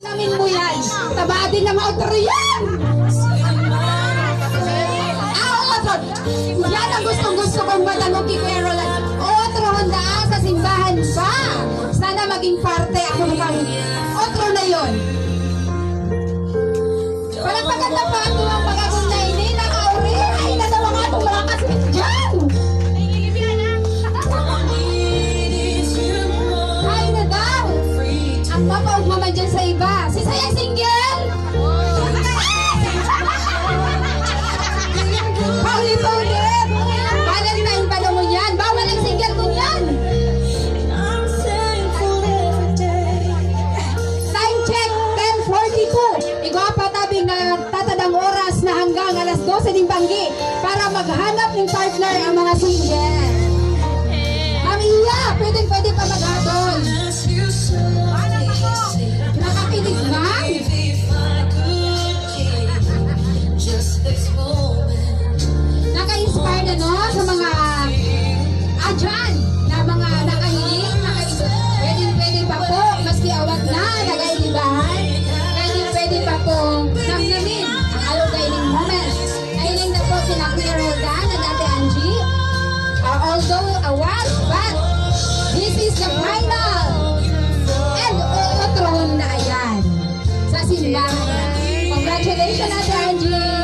Namin mo yan. Taba din ng outro yan. Outro. Yan ang gustong-gusto kong matanong kay Caroline. Outro handa sa simbahan ba? Sana maging parte ako ng outro na yon. Walang pagkanta pa ako ang pagkakong na ini na kauri. Ay, nadawa nga itong mga kasmit dyan. Ay, na daw. Ang mapaugmaman dyan sa iba. Si Sayang single? Paulit-ulit. Valentine pa naman yan. Bawal ang single ko yan. Time check, 10:42. Igwapa tabing na tatadang oras na hanggang alas 12 ng banggi para maghanap ng partner ang mga single. Amiya, pwede pa mag-adol. Nakakinig ba? Naka-inspire na no sa mga adyan na mga nakahiling, pwede pa po, maski awat na, nagaylibahan, pwede pa po namnamin ang alugayling moments. Nahiling na po sila Kuya Roldan at Ate Angie, although awat, but this is the final and utrohon na yan sa simbahan. Congratulations, Ate Angie!